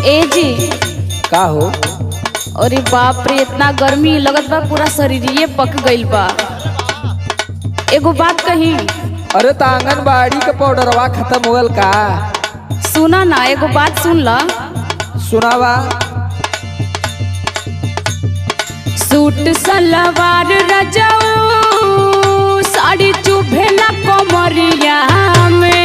ए जी का हो? अरे बाप रे, इतना गर्मी लगत बा पूरा शरीरिये पक गइल बा। एगो बात कही। अरे तो आंगनबाड़ी के पाउडरवा खत्म होगल का? सुना ना, एगो बात सुन ला। सुनावा। सूट सलवार रजाऊ साड़ी चुभेला कमरिया में।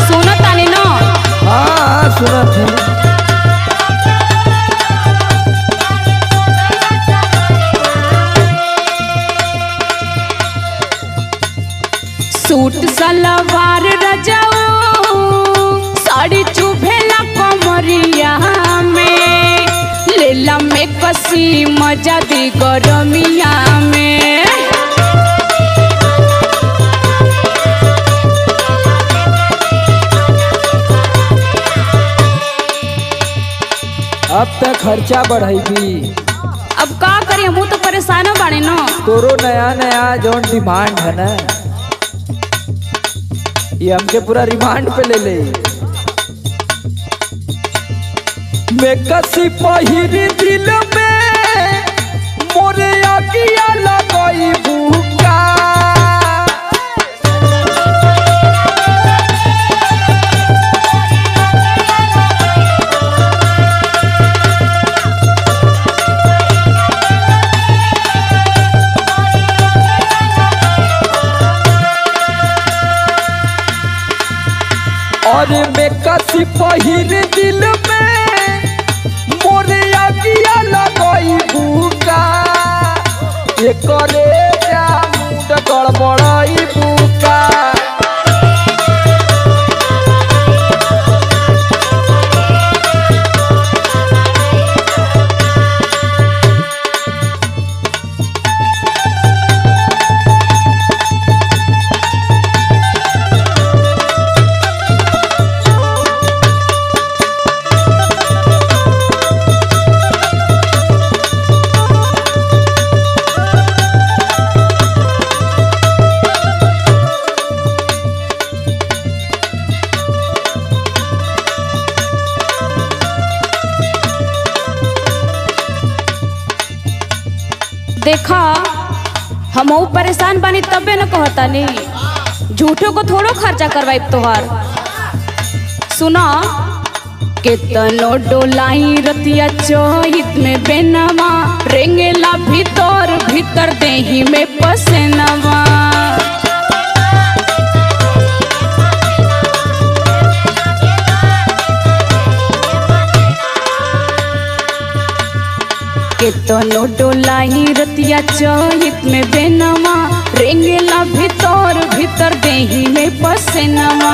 सुना तानी ना? हाँ सुनत है। सूट सलवार रजाऊ साड़ी चुभेला कमरिया में। लेला में कसी मजा दी गरमिया में। अब तक खर्चा बढ़ेगी। अब का करी, हम तो परेशान बाड़े ना। तोरो नया नया जौन डिमांड है ना, ये हमके पूरा रिमांड पे ले ले। मैं कसी पहिरी दिल में मोरे आगिया लगाई भूखा। और मैं कसी पहिर दिल में मोरे आगिया लगाई भूखा। ये करे जा मुंड गड़बड़ाई भूखा। देखा, हम परेशान बानी तबे न कहता नहीं। झूठो को थोड़ो खर्चा करवाई तोहार। सुना, केतनो डोलाई रतिया चोहित में बेनवा। रेंगेला भीतर भीतर देही में पसेनवा। केतनो डोलाई रतिया चोहित में बेनवा। रेंगेला भीतर भीतर देही में पसेनवा।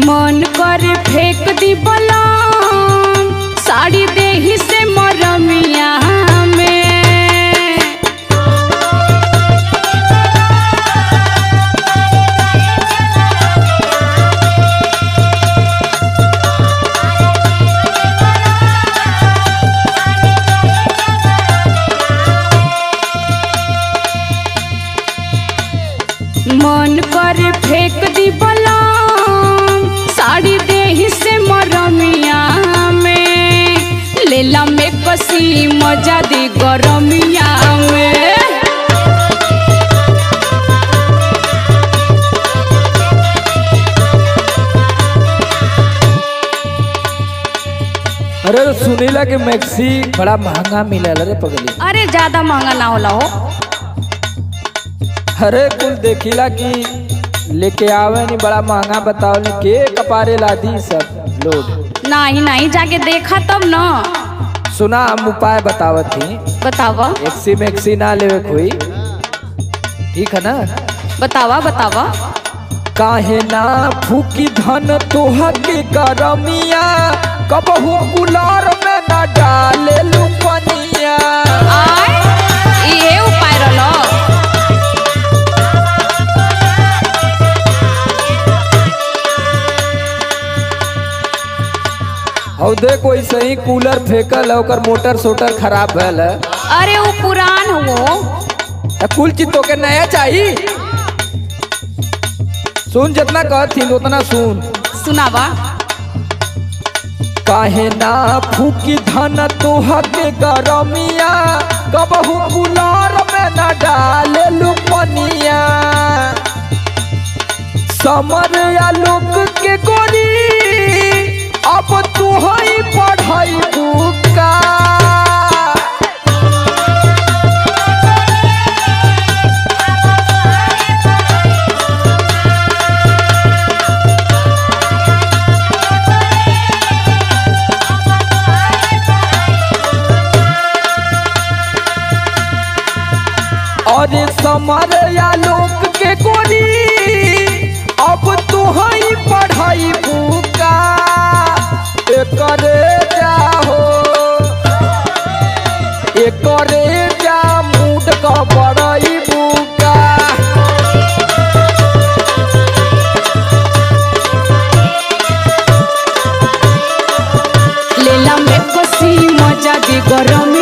मन करे फेंक दी बलाम साड़ी देही से मरमिया में। मन करे फेंक दी बलाम साड़ी देही से मरमिया में। लेला में कसी मजा दी गरमिया में। अरे सुनीला के मैक्सी बड़ा महंगा मिलल रे पगली। अरे ज्यादा महंगा ना होला हो। अरे कुल देखिला कि लेके आवे नहीं, बड़ा महंगा बताओ नहीं के कपारे लादी सब लोग। नहीं नहीं, जाके देखा तब ना। सुना, हम उपाय बतावत थी। बतावा एक्सी मैक्सी ना लेवे कोई, ठीक है ना? बतावा बतावा। काहे ना फूकी धन तोहा के गरमिया। कबहू कुलार में ना डाले लुपनिया। आय ये उपाय रहलो। और देख वैसे ही कूलर फेंकल है, ओकर मोटर सोटर खराब भैल है। अरे वो पुरान हो। कुल चीज तो के नया चाहिए। सुन जितना कहती उतना सुन। सुनावा। काहे ना फूकी धन तोह के गरमिया, कबहू कुलार में न डाले लुपनिया। समर आलोक के गोरी अब तू ही पढ़ाई बुका। और समर आलोक के गोरी अब तू ही पढ़ाई बुका। एकरे जाहो एकरे जा मूड का बड़ाई बुका। लेला में कसी मजा दी गरम